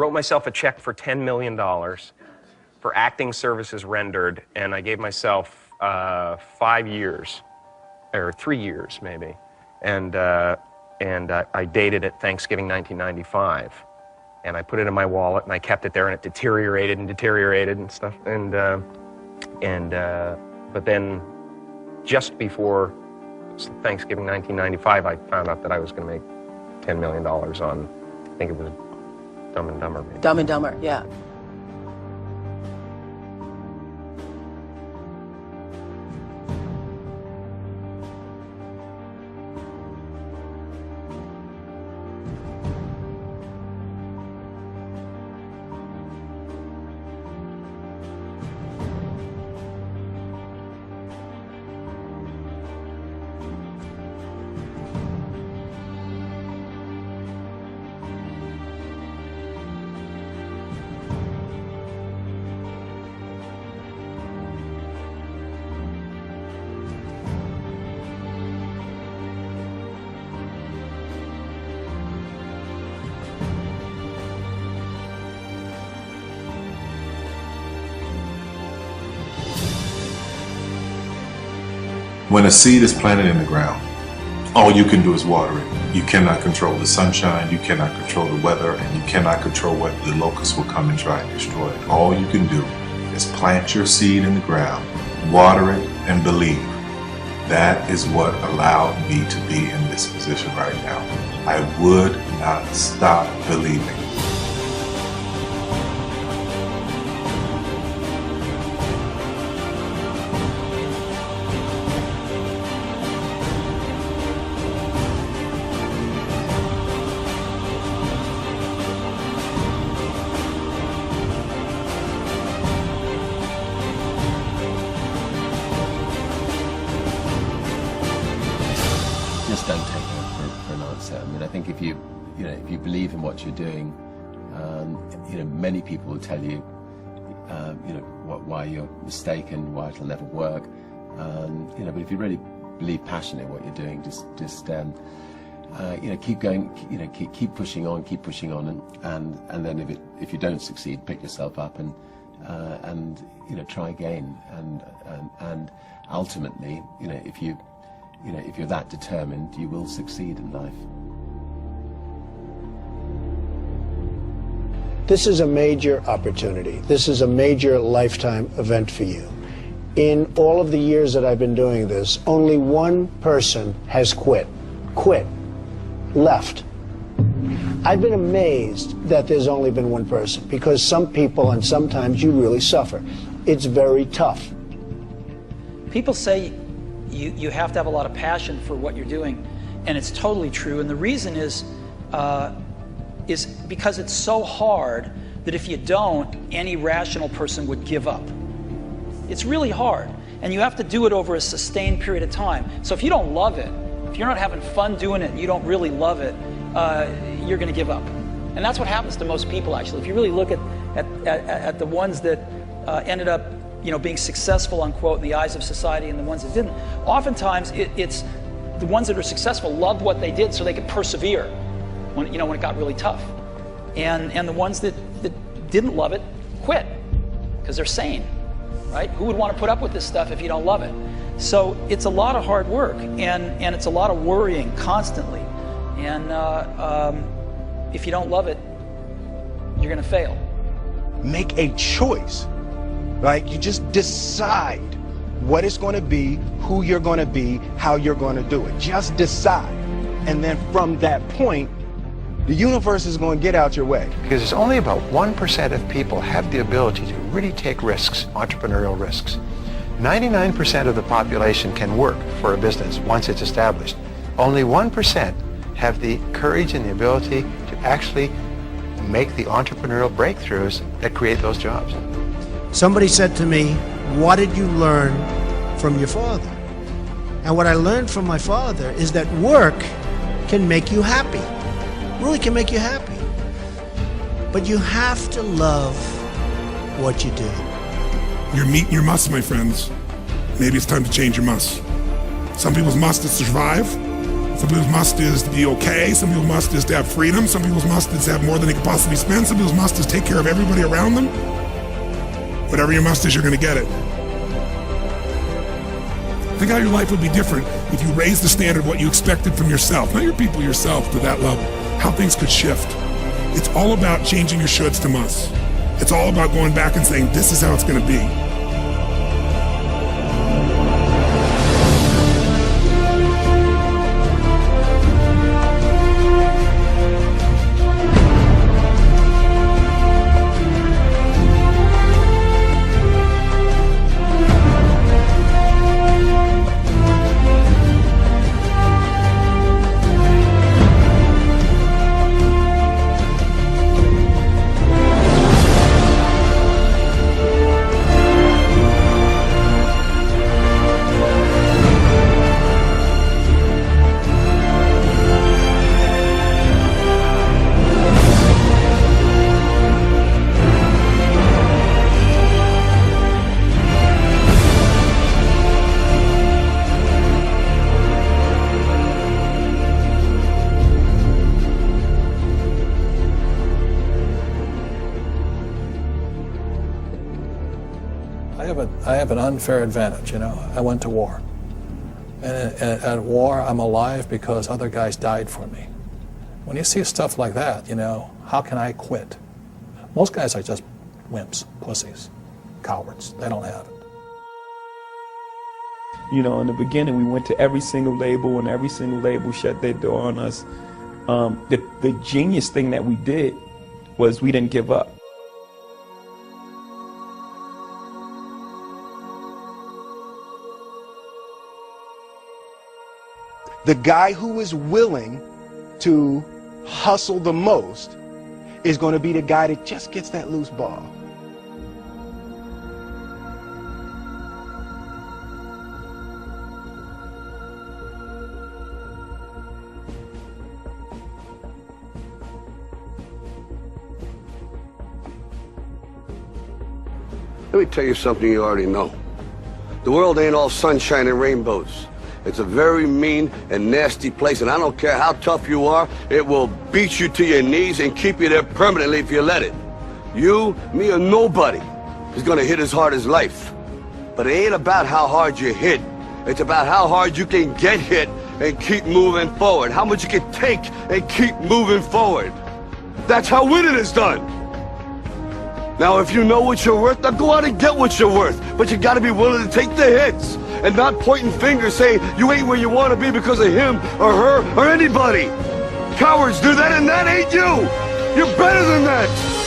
Wrote myself a check for $10 million for acting services rendered, and I gave myself 5 years, or 3 years maybe, and I dated it Thanksgiving 1995, and I put it in my wallet, and I kept it there, and it deteriorated and stuff, but then just before Thanksgiving 1995, I found out that I was going to make $10 million on, I think it was Dumb and Dumber. Maybe. Dumb and Dumber, yeah. When a seed is planted in the ground, all you can do is water it. You cannot control the sunshine, you cannot control the weather, and you cannot control whether the locusts will come and try and destroy it. All you can do is plant your seed in the ground, water it, and believe. That is what allowed me to be in this position right now. I would not stop believing. Just don't take it for an answer. I mean, I think if you believe in what you're doing, many people will tell you, why you're mistaken, why it'll never work. But if you really believe passionately in what you're doing, just keep going, keep pushing on, and then if you don't succeed, pick yourself up and try again, and ultimately, if you're that determined, you will succeed in life. This is a major opportunity. This is a major lifetime event for you. In all of the years that I've been doing this, only one person has quit, left. I've been amazed that there's only been one person, because some people, and sometimes you really suffer. It's very tough. People say you have to have a lot of passion for what you're doing, and it's totally true. And the reason is because it's so hard that if you don't, any rational person would give up. It's really hard, and you have to do it over a sustained period of time. So if you don't love it, if you're not having fun doing it and you don't really love it, you're going to give up. And that's what happens to most people, actually. If you really look at the ones that ended up being successful, unquote, in the eyes of society, and the ones that didn't, oftentimes it's the ones that are successful loved what they did so they could persevere when it got really tough. And the ones that didn't love it quit because they're sane, right? Who would want to put up with this stuff if you don't love it? So it's a lot of hard work, and it's a lot of worrying constantly. And if you don't love it, you're going to fail. Make a choice. Like, you just decide what it's going to be, who you're going to be, how you're going to do it. Just decide. And then from that point, the universe is going to get out your way. Because it's only about 1% of people have the ability to really take risks, entrepreneurial risks. 99% of the population can work for a business once it's established. Only 1% have the courage and the ability to actually make the entrepreneurial breakthroughs that create those jobs. Somebody said to me, what did you learn from your father? And what I learned from my father is that work can make you happy. Really can make you happy. But you have to love what you do. You're meeting your must, my friends. Maybe it's time to change your must. Some people's must is to survive. Some people's must is to be okay. Some people's must is to have freedom. Some people's must is to have more than they could possibly spend. Some people's must is take care of everybody around them. Whatever your must is, you're going to get it. Think how your life would be different if you raised the standard of what you expected from yourself, not your people, yourself, to that level. How things could shift. It's all about changing your shoulds to musts. It's all about going back and saying, this is how it's going to be. I have an unfair advantage, you know. I went to war. And at war, I'm alive because other guys died for me. When you see stuff like that, you know, how can I quit? Most guys are just wimps, pussies, cowards. They don't have it. You know, in the beginning, we went to every single label, and every single label shut their door on us. The genius thing that we did was we didn't give up. The guy who is willing to hustle the most is going to be the guy that just gets that loose ball. Let me tell you something you already know. The world ain't all sunshine and rainbows. It's a very mean and nasty place, and I don't care how tough you are, it will beat you to your knees and keep you there permanently if you let it. You, me, or nobody is gonna hit as hard as life. But it ain't about how hard you hit. It's about how hard you can get hit and keep moving forward. How much you can take and keep moving forward. That's how winning is done. Now, if you know what you're worth, now go out and get what you're worth. But you gotta be willing to take the hits and not pointing fingers saying you ain't where you want to be because of him or her or anybody. Cowards do that, and that ain't you. You're better than that.